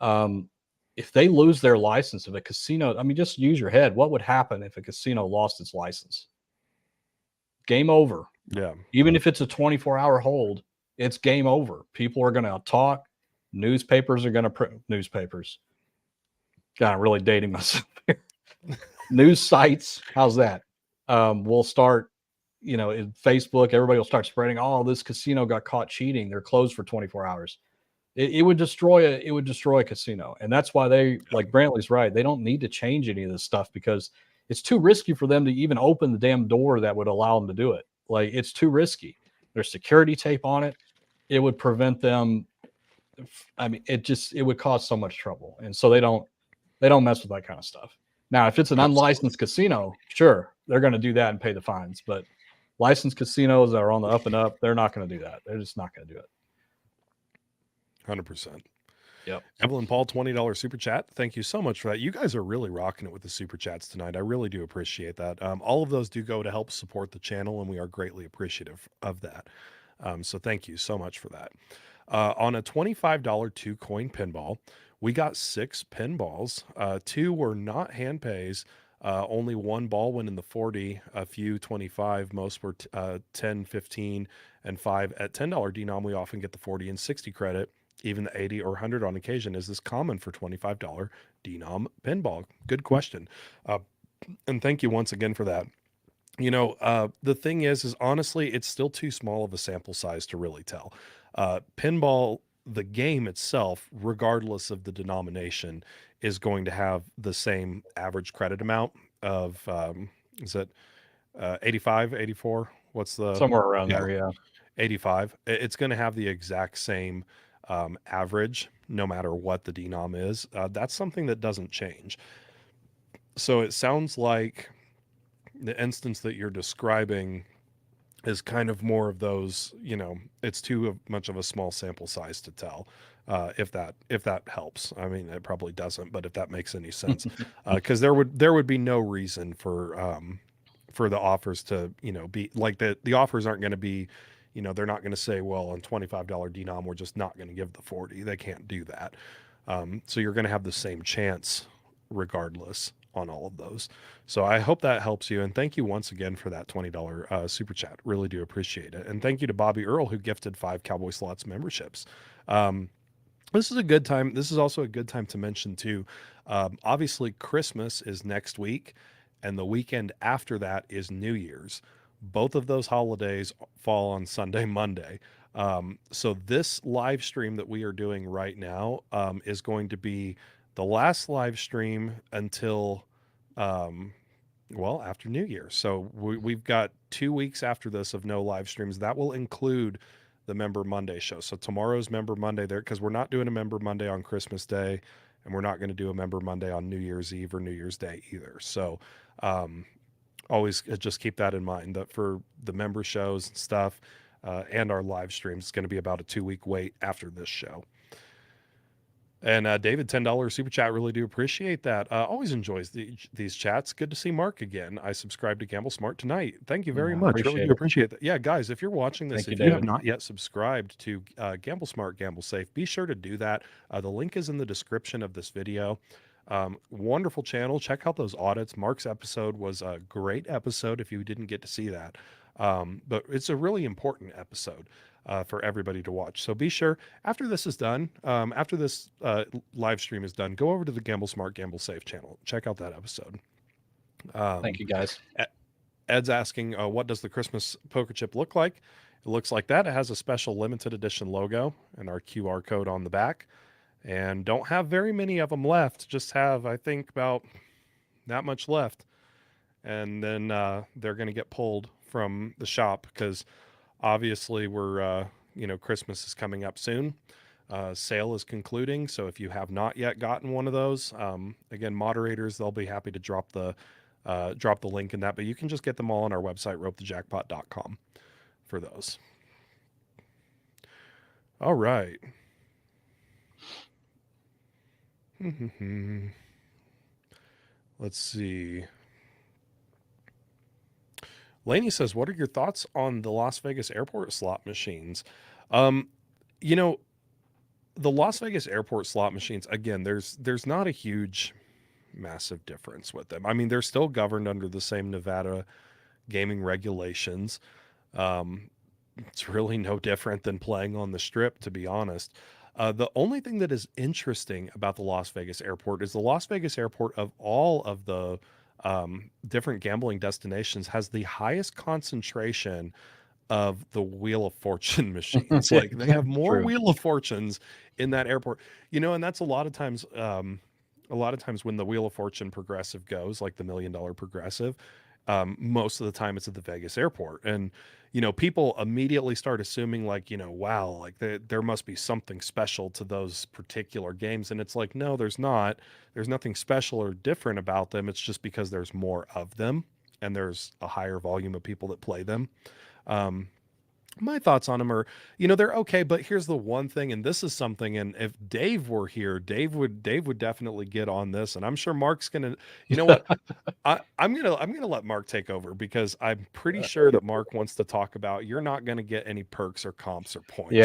um, if they lose their license, if a casino, I mean, just use your head. What would happen if a casino lost its license? Game over. yeah. Even if it's a 24-hour hold, it's game over. People are going to talk. Newspapers are going to print newspapers. God, I'm really dating myself here. News sites, how's that? We'll start, in Facebook, everybody will start spreading, oh, this casino got caught cheating. They're closed for 24 hours. It would destroy a casino. And that's why like Brantley's right. They don't need to change any of this stuff because it's too risky for them to even open the damn door that would allow them to do it. Like it's too risky. There's security tape on it. It would prevent them. I mean, it would cause so much trouble. And so they don't mess with that kind of stuff. Now, if it's an Absolutely. unlicensed casino, sure, they're going to do that and pay the fines. But licensed casinos that are on the up and up, they're not going to do that. They're just not going to do it. 100%. Yep. Evelyn Paul, $20 super chat. Thank you so much for that. You guys are really rocking it with the super chats tonight. I really do appreciate that. All of those do go to help support the channel, and we are greatly appreciative of that. So thank you so much for that. On a $25 two coin pinball, we got 6 pinballs. 2 were not hand pays. Only one ball went in the 40, a few 25, most were 10, 15, and 5. At $10 denom, we often get the 40 and 60 credit. Even the 80 or 100 on occasion. Is this common for $25 denom pinball? Good question. Uh, and thank you once again for that. The thing is honestly, it's still too small of a sample size to really tell. Pinball, the game itself, regardless of the denomination, is going to have the same average credit amount of, is it 85, 84? What's the, Somewhere around yeah, there. Yeah. 85. It's going to have the exact same average no matter what the denom is. That's something that doesn't change. So it sounds like the instance that you're describing is kind of more of those, it's too much of a small sample size to tell. If that helps. I mean, it probably doesn't, but if that makes any sense, because there would be no reason for the offers to, be like the offers aren't going to be, they're not going to say, well, on $25 denom, we're just not going to give the 40. They can't do that. So you're going to have the same chance regardless on all of those. So I hope that helps you. And thank you once again for that $20 super chat. Really do appreciate it. And thank you to Bobby Earl, who gifted 5 Cowboy Slots memberships. This is a good time. This is also a good time to mention too. Obviously, Christmas is next week, and the weekend after that is New Year's. Both of those holidays fall on Sunday, Monday. So this live stream that we are doing right now is going to be the last live stream until um, well, after New Year. So we've got 2 weeks after this of no live streams. That will include the Member Monday show. So tomorrow's Member Monday there, because we're not doing a Member Monday on Christmas Day, and we're not going to do a Member Monday on New Year's Eve or New Year's Day either. So always just keep that in mind, that for the member shows and stuff and our live streams, it's going to be about a 2-week wait after this show. And David, $10 super chat. Really do appreciate that. Always enjoys these chats. Good to see Mark again. I subscribed to Gamble Smart tonight. Thank you very much. Really do appreciate that. Yeah, guys, if you're watching this, if you have not yet subscribed to Gamble Smart, Gamble Safe, be sure to do that. The link is in the description of this video. Wonderful channel. Check out those audits. Mark's episode was a great episode if you didn't get to see that. But it's a really important episode for everybody to watch. So be sure, after this is done, after this live stream is done, go over to the Gamble Smart, Gamble Safe channel. Check out that episode. Thank you, guys. Ed's asking, what does the Christmas poker chip look like? It looks like that. It has a special limited edition logo and our QR code on the back. And don't have very many of them left. Just have, I think, about that much left. And then they're going to get pulled from the shop because obviously we're, Christmas is coming up soon. Sale is concluding. So if you have not yet gotten one of those, again, moderators, they'll be happy to drop the link in that. But you can just get them all on our website, ropethejackpot.com, for those. All right. Let's see. Laney says, what are your thoughts on the Las Vegas airport slot machines? The Las Vegas airport slot machines, again, there's not a huge, massive difference with them. I mean, they're still governed under the same Nevada gaming regulations. It's really no different than playing on the Strip, to be honest. The only thing that is interesting about the Las Vegas airport is the Las Vegas airport, of all of the different gambling destinations, has the highest concentration of the Wheel of Fortune machines. Like, they have more Wheel of Fortunes in that airport, and that's a lot of times when the Wheel of Fortune progressive goes, like the $1 million progressive, most of the time it's at the Vegas airport. And, people immediately start assuming, like, wow, like there must be something special to those particular games. And it's like, no, there's not. There's nothing special or different about them. It's just because there's more of them and there's a higher volume of people that play them. My thoughts on them are, they're okay, but here's the one thing, and this is something, and if Dave were here, Dave would definitely get on this, and I'm sure Mark's gonna, you know what, I'm gonna let Mark take over, because I'm pretty sure that Mark wants to talk about, you're not gonna get any perks or comps or points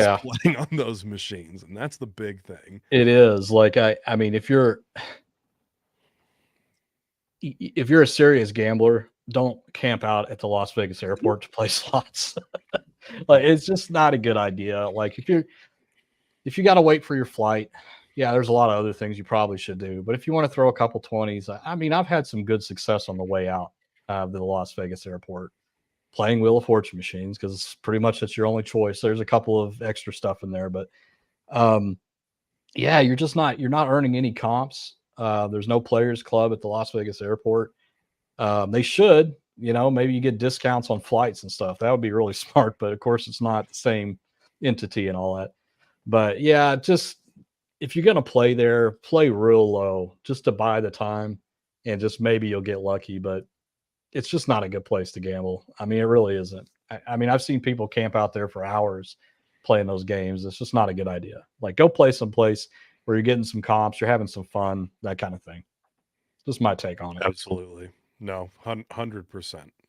playing on those machines, and that's the big thing. It is. Like, I mean, if you're a serious gambler, don't camp out at the Las Vegas airport to play slots. Like, it's just not a good idea. Like, if you got to wait for your flight, yeah, there's a lot of other things you probably should do. But if you want to throw a couple 20s, I mean, I've had some good success on the way out of the Las Vegas airport playing Wheel of Fortune machines, because pretty much that's your only choice. There's a couple of extra stuff in there, but yeah, you're not earning any comps. There's no players club at the Las Vegas airport. They should, maybe you get discounts on flights and stuff. That would be really smart, but of course it's not the same entity and all that. But yeah, just if you're going to play there, play real low just to buy the time, and just maybe you'll get lucky, but it's just not a good place to gamble. I mean, it really isn't. I mean, I've seen people camp out there for hours playing those games. It's just not a good idea. Like, go play someplace where you're getting some comps, you're having some fun, that kind of thing. Just my take on it. Absolutely. No, 100%,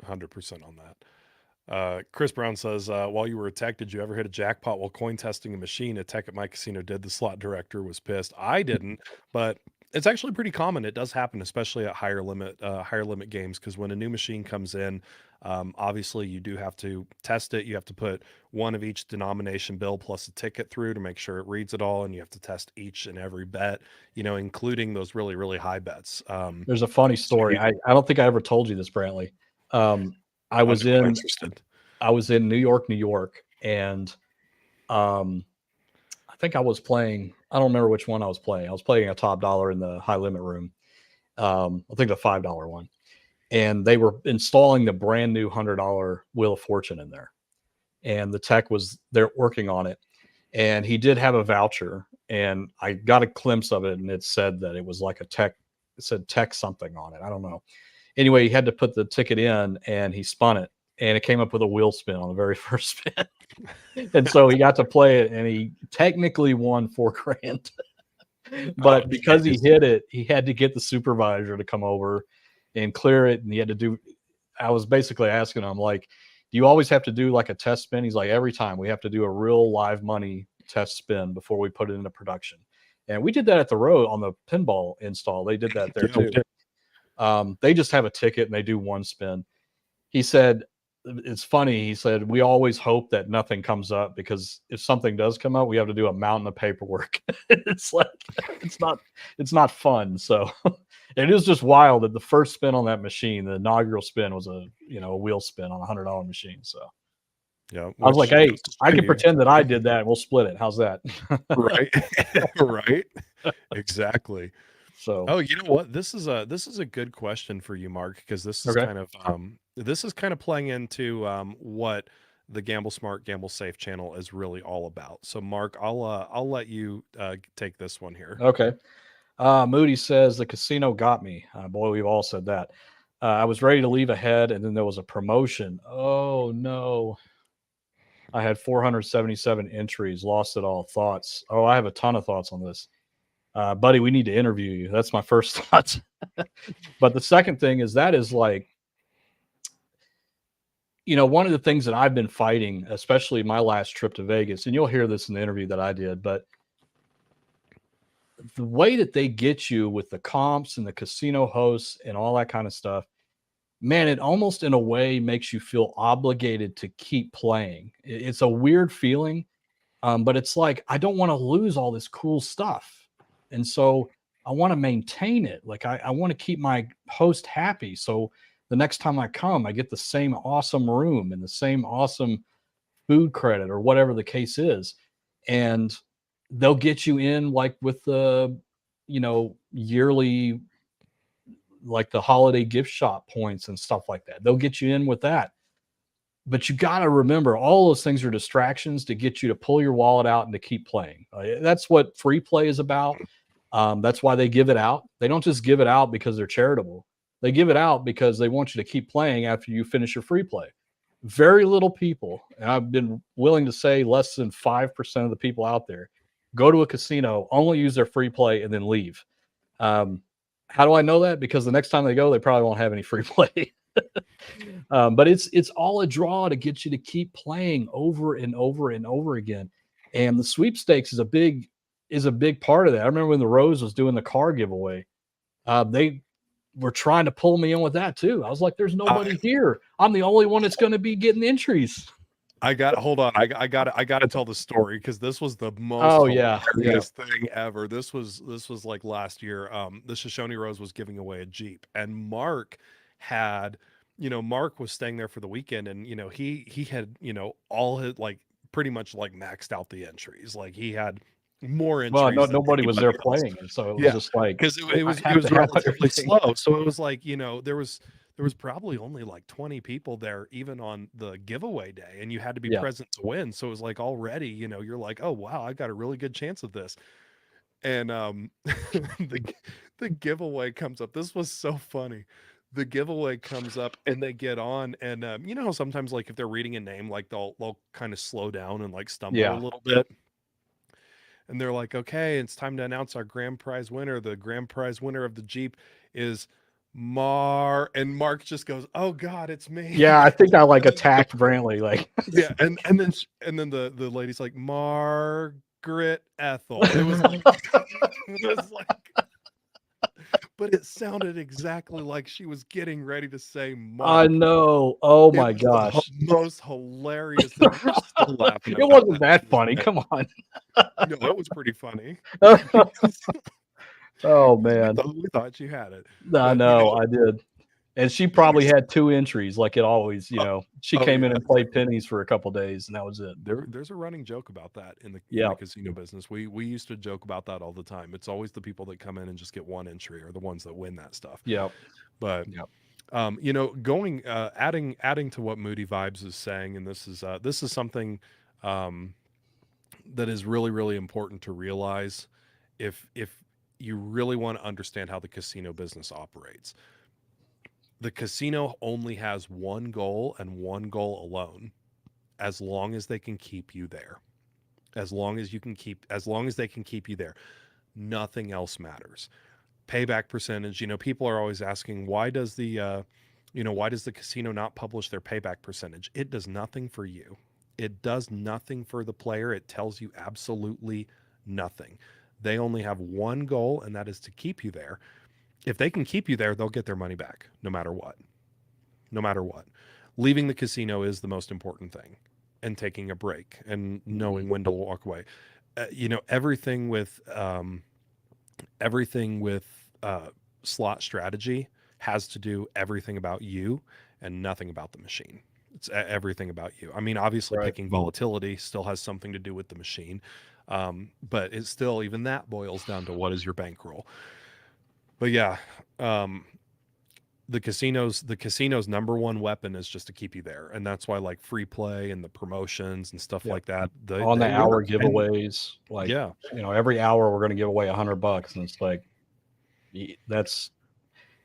100% on that. Chris Brown says, while you were a tech, did you ever hit a jackpot while coin testing a machine? A tech at my casino did. The slot director was pissed. I didn't, but it's actually pretty common. It does happen, especially at higher limit games, because when a new machine comes in, obviously you do have to test it. You have to put one of each denomination bill plus a ticket through to make sure it reads it all, and you have to test each and every bet, including those really, really high bets. There's a funny story. I don't think I ever told you this, Brantley. I was in New York, and I think I was playing, I don't remember which one I was playing. I was playing a top dollar in the high limit room. I think the $5 one. And they were installing the brand new $100 Wheel of Fortune in there. and the tech was there working on it, and he did have a voucher, and I got a glimpse of it, and it said that it was like a tech. It said tech something on it. I don't know. Anyway, he had to put the ticket in, and he spun it, and it came up with a wheel spin on the very first spin. And so he got to play it, and he technically won 4 grand. Oh, But because he geez. hit it, he had to get the supervisor to come over and clear it. And he had to do, I was basically asking him, like, do you always have to do like a test spin? He's like, every time we have to do a real live money test spin before we put it into production. And we did that at the road on the pinball install. They did that there Yeah, we too. did. They just have a ticket and they do one spin. He said, it's funny. He said, we always hope that nothing comes up, because if something does come up, we have to do a mountain of paperwork. It's like, it's not, it's not fun. So it is just wild that the first spin on that machine, the inaugural spin, was a wheel spin on $100 machine. So Yeah, I was like, which hey, goes to I show can you, pretend that I did that and we'll split it. How's that? right? Right? Exactly. So, Oh, you know what? This is a good question for you, Mark, because okay. this is kind of playing into what the Gamble Smart, Gamble Safe channel is really all about. So, Mark, I'll let you take this one here. Okay. Moody says the casino got me. Boy, we've all said that. I was ready to leave ahead, and then there was a promotion. Oh no! I had 477 entries, lost it all. Thoughts? Oh, I have a ton of thoughts on this, buddy. We need to interview you. That's my first thoughts. But the second thing is that is like, one of the things that I've been fighting, especially my last trip to Vegas, and you'll hear this in the interview that I did, but the way that they get you with the comps and the casino hosts and all that kind of stuff, man, it almost in a way makes you feel obligated to keep playing. It's a weird feeling, but it's like, I don't want to lose all this cool stuff. And so I want to maintain it. Like, I want to keep my host happy. So the next time I come, I get the same awesome room and the same awesome food credit or whatever the case is. And they'll get you in like with the, yearly, like the holiday gift shop points and stuff like that. They'll get you in with that. But you got to remember, all those things are distractions to get you to pull your wallet out and to keep playing. That's what free play is about. That's why they give it out. They don't just give it out because they're charitable. They give it out because they want you to keep playing after you finish your free play. Very little people, and I've been willing to say less than 5% of the people out there, go to a casino, only use their free play, and then leave. How do I know that? Because the next time they go, they probably won't have any free play. But it's all a draw to get you to keep playing over and over and over again. And the sweepstakes is a big part of that. I remember when the Rose was doing the car giveaway, they were trying to pull me in with that too. I was like, "There's I nobody here. I'm the only one that's going to be getting entries." I got hold on. I got to tell the story because this was the most Oh yeah, yeah, hilarious thing ever. This was like last year. The Shoshone Rose was giving away a Jeep, and Mark had, Mark was staying there for the weekend, and he had all his like pretty much like maxed out the entries. Like he had more well, no, entries than nobody was there anybody else. playing, and so it was Yeah, just like, because it I was it have was to have relatively everything. slow. So it was like, there was probably only like 20 people there even on the giveaway day, and you had to be Yeah. present to win. So it was like already, you're like, "Oh wow, I got a really good chance of this." And the giveaway comes up. This was so funny. The giveaway comes up and they get on, and you know how sometimes like if they're reading a name, like they'll kind of slow down and like stumble a Yeah. little bit. And they're like, "Okay, it's time to announce our grand prize winner. The grand prize winner of the Jeep is And Mark just goes, "Oh God, it's me." Yeah, I think I like And then attacked Brantley. Like, yeah, and then the lady's like, "Margaret Ethel." It was like it was like, but it sounded exactly like she was getting ready to say I Mark. know. Oh It my was the gosh. most hilarious thing. We're still laughing It about wasn't that to that this funny. day. Come on. No, it was pretty funny. Oh Because we man. thought we thought you had it. I But know, I did. And she probably there's had 2 entries like it always, oh, she oh came in yeah. and played pennies for a couple days and that was it. There's a running joke about that in the Yeah. casino business. We used to joke about that all the time. It's always the people that come in and just get one entry are the ones that win that stuff. Yeah. But Yeah. Going adding to what Moody Vibes is saying, and this is something um, that is really really important to realize if you really want to understand how the casino business operates. The casino only has one goal and one goal alone. As long as they can keep you there, as long as they can keep you there, nothing else matters. Payback percentage, people are always asking, why does the casino not publish their payback percentage? It does nothing for you. It does nothing for the player. It tells you absolutely nothing. They only have one goal, and that is to keep you there. If they can keep you there, they'll get their money back no matter what. No matter what. Leaving the casino is the most important thing, and taking a break and knowing when to walk away. Everything with everything with slot strategy has to do everything about you and nothing about the machine. It's everything about you. I mean, obviously, Right. picking volatility still has something to do with the machine, but it's still, even that boils down to what is your bankroll. But yeah, um, the casino's number one weapon is just to keep you there, and that's why like free play and the promotions and stuff Yep. like that, On the they hour work. And giveaways, like, yeah, every hour we're going to give away $100, and it's like that's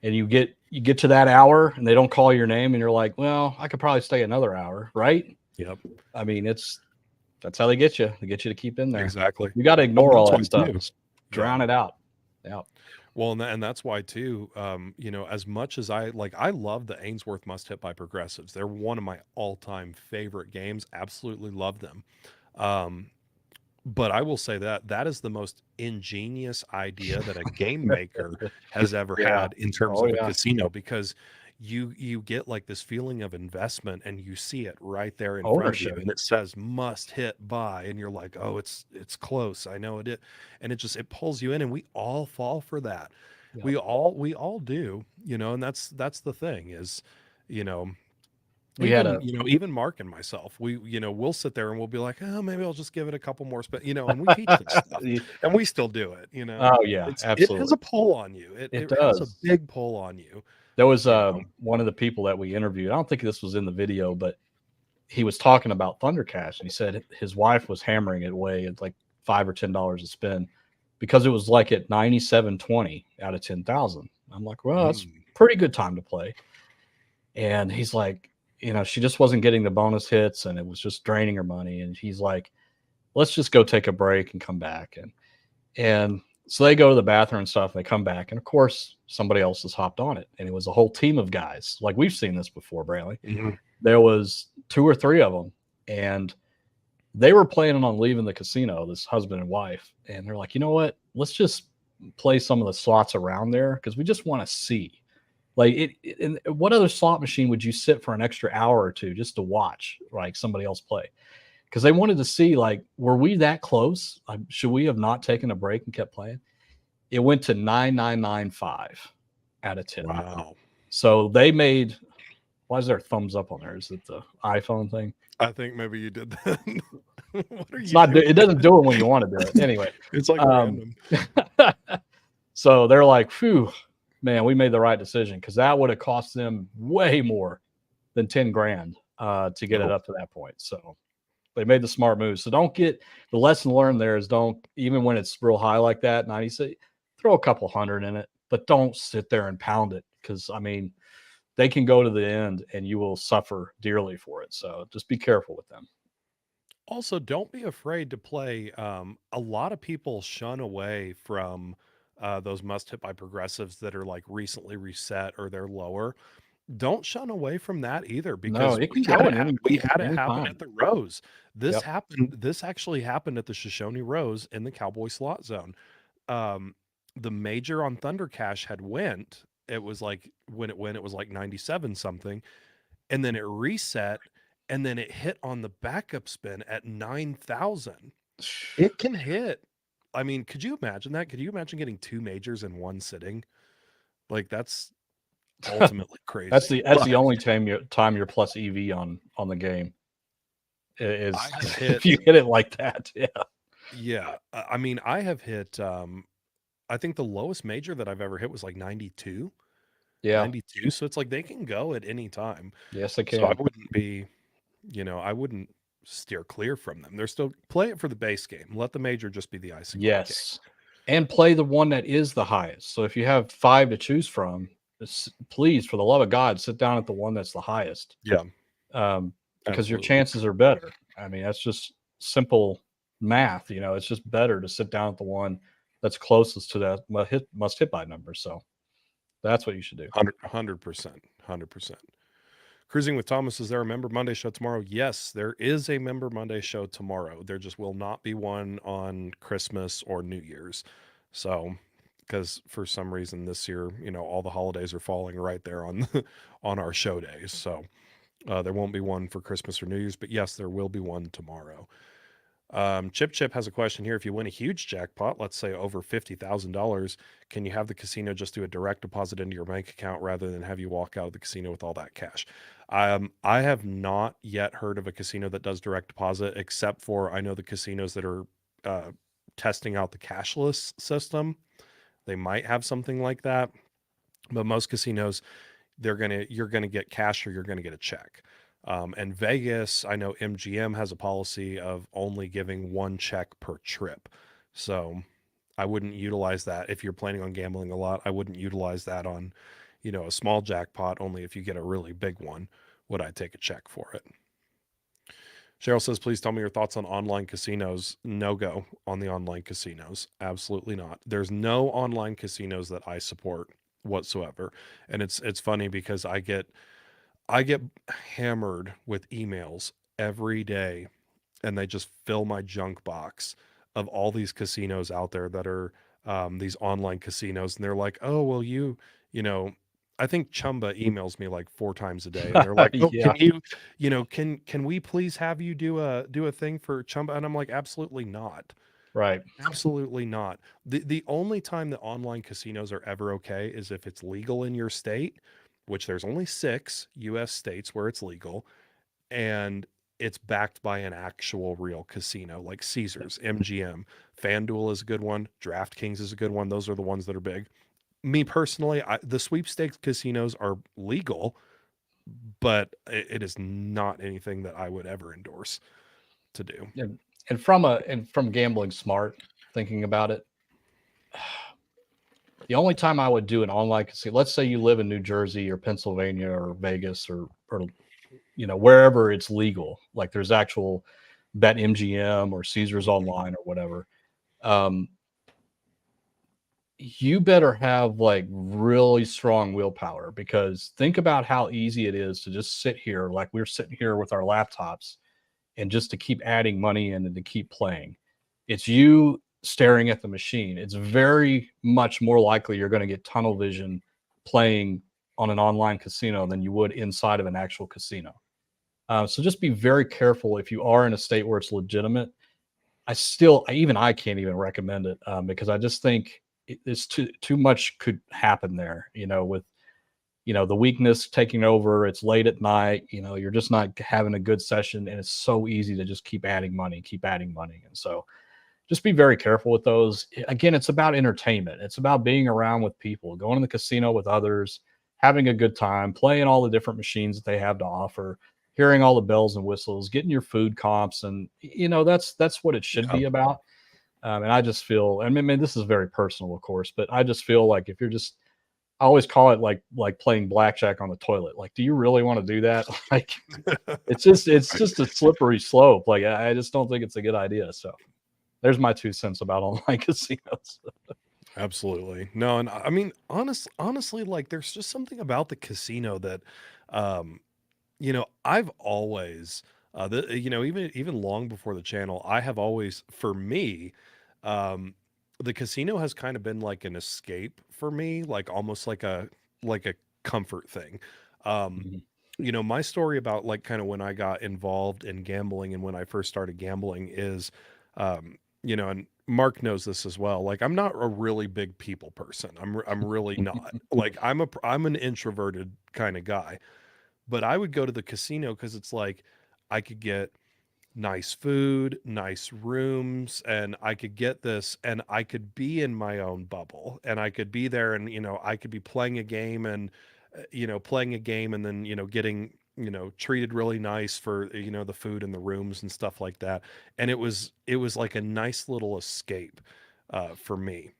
and you get to that hour and they don't call your name and you're like, well, I could probably stay another hour, right? yep, I mean, that's how they get you. They get you to keep in there. exactly. You got to Well, ignore that's all why that stuff. too. Just Yeah. drown it out. Yeah. Well, and that's why too. As much as I love the Ainsworth Must Hit by Progressives. They're one of my all-time favorite games. Absolutely love them. Um, but I will say that that is the most ingenious idea that a game maker has ever Yeah. had in terms Oh of a yeah. casino, because you get like this feeling of investment, and you see it right there in front of you, Ownership. and it says must hit by, and you're like, oh, it's close, I know it, and it pulls you in, and we all fall for that. Yep. We all do, and that's the thing is, you know We had a even Mark and myself, we'll sit there and we'll be like, oh, maybe I'll just give it a couple more and we teach this stuff, and we still do it. oh yeah, It has absolutely. a pull on you. it, It it has a does. big pull on you There was you know one of the people that we interviewed. I don't think this was in the video, but he was talking about Thunder Cash, and he said his wife was hammering it away at like $5 or $10 a spin because it was like at 97.20 out of 10,000. I'm like, well, that's Mm. pretty good time to play. And he's like, she just wasn't getting the bonus hits, and it was just draining her money. And he's like, let's just go take a break and come back. And so they go to the bathroom and stuff. And they come back, and of course, somebody else has hopped on it, and it was a whole team of guys. Like we've seen this before, Brantley. Mhm. There was two or three of them, and they were planning on leaving the casino, this husband and wife, and they're like, you know what, let's just play some of the slots around there because we just want to see, like, and what other slot machine would you sit for an extra hour or two just to watch like somebody else play, because they wanted to see, like, were we that close? Should we have not taken a break and kept playing? It went to 9995 out of 10. Wow. So they made, why is there a thumbs up on there? Is it the iPhone thing? I think maybe you did that. What are It's you not. doing? It doesn't do it when you want to do it. Anyway, It's like um, random. so they're like, "Phew, man, we made the right decision," because that would have cost them way more than 10 grand to get it Oh, up to that point. So they made the smart move. So don't get, the lesson learned there is, don't, even when it's real high like that, 96, throw a couple hundred in it, but don't sit there and pound it, because I mean, they can go to the end and you will suffer dearly for it. So just be careful with them. also, don't be afraid to play. A lot of people shun away from those must hit by progressives that are like recently reset or they're lower. Don't shun away from that either, No, because it can go in we had it any happen time. at the Rose. Yep. This actually happened at the Shoshone Rose in the Cowboy slot zone. Um, the major on Thunder Cash had went. It was like when it went, it was like 97 something, and then it reset, and then it hit on the backup spin at 9,000. It can hit. I mean, could you imagine that? Could you imagine getting two majors in one sitting? Like, that's ultimately That's crazy. the But only time you're plus EV on the game I is have if hit, you hit it like that. Yeah. yeah. I mean, I have hit. I think the lowest major that I've ever hit was like 92. Yeah. 92. So it's like they can go at any time. Yes, they So I can. wouldn't be, I wouldn't steer clear from them. They're still play it for the base game. Let the major just be the icing on the cake. Yes. And play the one that is the highest. So if you have 5 to choose from, please, for the love of God, sit down at the one that's the highest, Yeah, because your absolutely. chances are better. I mean, that's just simple math. It's just better to sit down at the one that's closest to that must hit by number. So that's what you should do. 100%. 100%. Cruising with Thomas, is there a Member Monday show tomorrow? Yes, there is a Member Monday show tomorrow. There just will not be one on Christmas or New Year's. So, because for some reason this year, all the holidays are falling right there on on our show days. So, there won't be one for Christmas or New Year's, but yes, there will be one tomorrow. Chip has a question here. If you win a huge jackpot, let's say over $50,000, can you have the casino just do a direct deposit into your bank account rather than have you walk out of the casino with all that cash? I have not yet heard of a casino that does direct deposit, except for I know the casinos that are uh, testing out the cashless system. They might have something like that, but most casinos you're gonna get cash or you're gonna get a check. And Vegas, I know MGM has a policy of only giving one check per trip. So I wouldn't utilize that if you're planning on gambling a lot. I wouldn't utilize that on, a small jackpot. Only if you get a really big one would I take a check for it. Cheryl says, please tell me your thoughts on online casinos. No go on the online casinos. Absolutely not. There's no online casinos that I support whatsoever. And it's funny because I get hammered with emails every day, and they just fill my junk box of all these casinos out there that are these online casinos, and they're like, "Oh, well, you know." I think Chumba emails me like 4 times a day, and they're like, "Oh, Yeah. can we please have you do a thing for Chumba?" And I'm like, "Absolutely not, Right. absolutely not." The only time that online casinos are ever okay is if it's legal in your state, which there's only 6 US states where it's legal, and it's backed by an actual real casino like Yep. Caesars, MGM, FanDuel is a good one, DraftKings is a good one. Those are the ones that are big. Me personally, the sweepstakes casinos are legal, but it is not anything that I would ever endorse to do. And from Gambling Smart, thinking about it, the only time I would do an online casino, let's say you live in New Jersey or Pennsylvania or Vegas or wherever it's legal, like there's actual Bet MGM or Caesars online or whatever. Um, you better have like really strong willpower, because think about how easy it is to just sit here like we're sitting here with our laptops and just to keep adding money in and to keep playing. It's you staring at the machine. It's very much more likely you're going to get tunnel vision playing on an online casino than you would inside of an actual casino. So just be very careful if you are in a state where it's legitimate. I can't even recommend it, because I just think it's too much could happen there. With the weakness taking over. It's late at night. You're just not having a good session, and it's so easy to just keep adding money, and so just be very careful with those. Again, it's about entertainment. It's about being around with people, going to the casino with others, having a good time, playing all the different machines that they have to offer, hearing all the bells and whistles, getting your food comps, and that's what it should Yeah. be about. And I just feel, I mean, this is very personal, of course, but I just feel like if you're just, I always call it like playing blackjack on the toilet. Like, do you really want to do that? Like, it's just a slippery slope. Like, I just don't think it's a good idea. So there's my 2 cents about online casinos. Absolutely. No, and I mean, honestly, like there's just something about the casino that, um, I've always, even long before the channel, I have always, for me, um, the casino has kind of been like an escape for me, like almost like a comfort thing. Um, Mhm. my story about like kind of when I got involved in gambling and when I first started gambling is, and Mark knows this as well. Like I'm not a really big people person. I'm really not. Like I'm an introverted kind of guy, but I would go to the casino because it's like I could get nice food, nice rooms, and I could get this and I could be in my own bubble and I could be there and I could be playing a game and playing a game and then getting treated really nice for the food and the rooms and stuff like that. And it was like a nice little escape for me.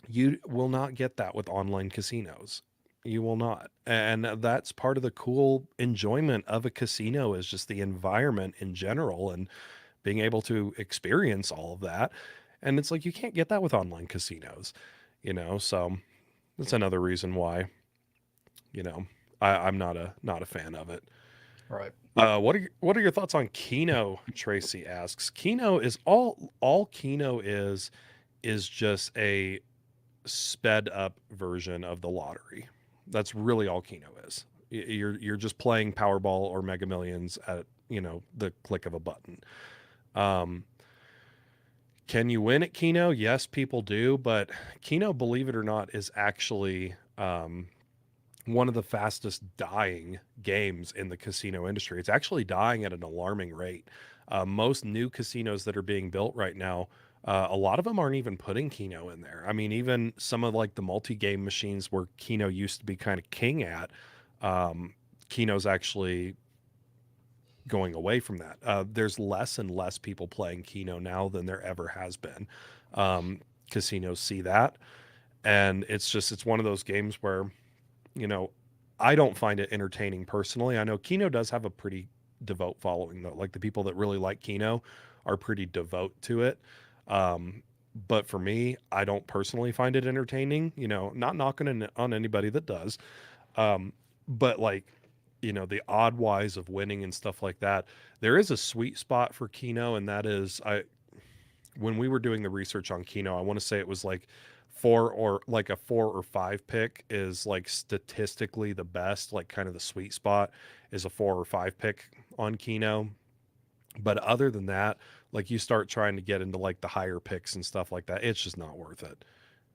You will not get that with online casinos. You will not. And that's part of the cool enjoyment of a casino is just the environment in general and being able to experience all of that. And it's like you can't get that with online casinos. So that's another reason why, you know, I'm not a fan of it. Right. What are your thoughts on Keno? Tracy asks. Keno is all Keno is just a sped up version of the lottery. That's really all Keno is. You're just playing Powerball or Mega Millions at the click of a button. Um, can you win at Keno? Yes, people do, but Keno, believe it or not, is actually one of the fastest dying games in the casino industry. It's actually dying at an alarming rate. Most new casinos that are being built right now, a lot of them aren't even putting Keno in there. I mean, even some of like the multi-game machines where Keno used to be kind of king at, um, Keno's actually going away from that. There's less and less people playing Keno now than there ever has been. Casinos see that, and it's one of those games where you know, I don't find it entertaining personally. I know Keno does have a pretty devout following though. Like the people that really like Keno are pretty devout to it. Um, but for me, I don't personally find it entertaining. Not knocking on anybody that does. Um, but like, the odd wise of winning and stuff like that, there is a sweet spot for Keno, and that is when we were doing the research on Keno, I want to say it was like a 4 or 5 pick is like statistically the best, like kind of the sweet spot is a 4 or 5 pick on Keno. But other than that, like you start trying to get into like the higher picks and stuff like that, it's just not worth it.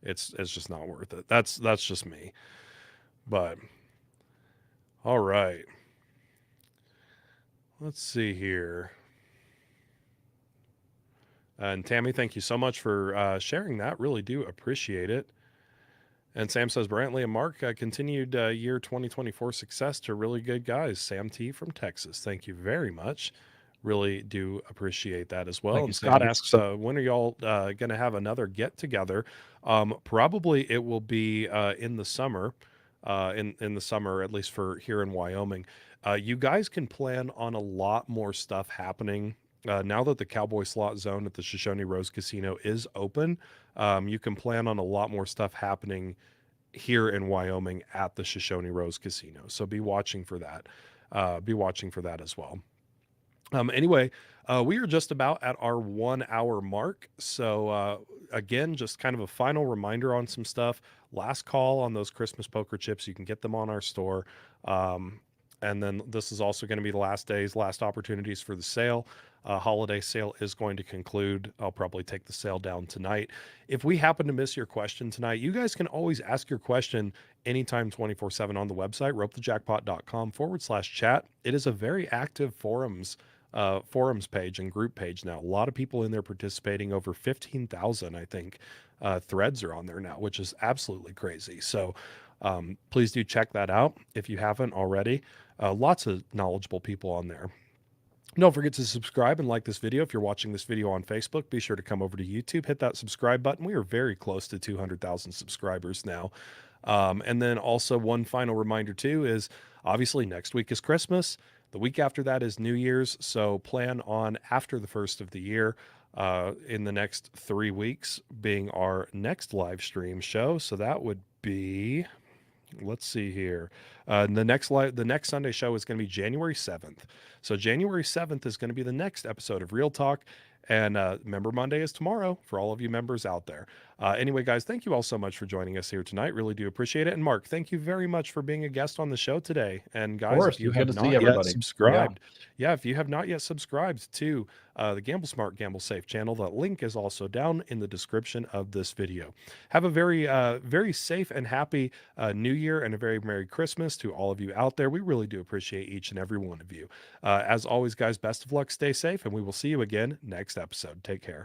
It's just not worth it. That's just me. But all right. Let's see here. And Tammy, thank you so much for sharing that. Really do appreciate it. And Sam says, Brantley and Mark, continued year 2024 success to really good guys. Sam T from Texas. Thank you very much. Really do appreciate that as well. Thank you, And Scott Sam. asks, when are y'all going to have another get together? Probably it will be in the summer, in the summer, at least for here in Wyoming. You guys can plan on a lot more stuff happening. Now that the Cowboy Slot Zone at the Shoshone Rose Casino is open, you can plan on a lot more stuff happening here in Wyoming at the Shoshone Rose Casino. So be watching for that. Be watching for that as well. Anyway, we are just about at our 1 hour mark. So, again, just kind of a final reminder on some stuff. Last call on those Christmas poker chips. You can get them on our store. And then this is also going to be the last opportunities for the sale. Holiday sale is going to conclude. I'll probably take the sale down tonight. If we happen to miss your question tonight, you guys can always ask your question anytime 24/7 on the website, ropethejackpot.com/chat. It is a very active forums page and group page now. A lot of people in there participating. Over 15,000, I think, threads are on there now, which is absolutely crazy. So please do check that out if you haven't already. Lots of knowledgeable people on there. Don't forget to subscribe and like this video. If you're watching this video on Facebook, be sure to come over to YouTube, hit that subscribe button. We are very close to 200,000 subscribers now. And then also one final reminder too is obviously next week is Christmas. The week after that is New Year's. So plan on after the first of the year, in the next 3 weeks being our next live stream show. So that would be, let's see here. The next Sunday show is going to be January 7th. So January 7th is going to be the next episode of Real Talk. And Member Monday is tomorrow for all of you members out there. Anyway, guys, thank you all so much for joining us here tonight. Really do appreciate it. And Mark, thank you very much for being a guest on the show today. And Of guys, if course, you it's good have to see not yet everybody. Yeah. subscribed, yeah, if you have not yet subscribed to the Gamble Smart, Gamble Safe channel, the link is also down in the description of this video. Have a very safe and happy New Year and a very Merry Christmas to all of you out there. We really do appreciate each and every one of you. As always, guys, best of luck, stay safe, and we will see you again next episode. Take care.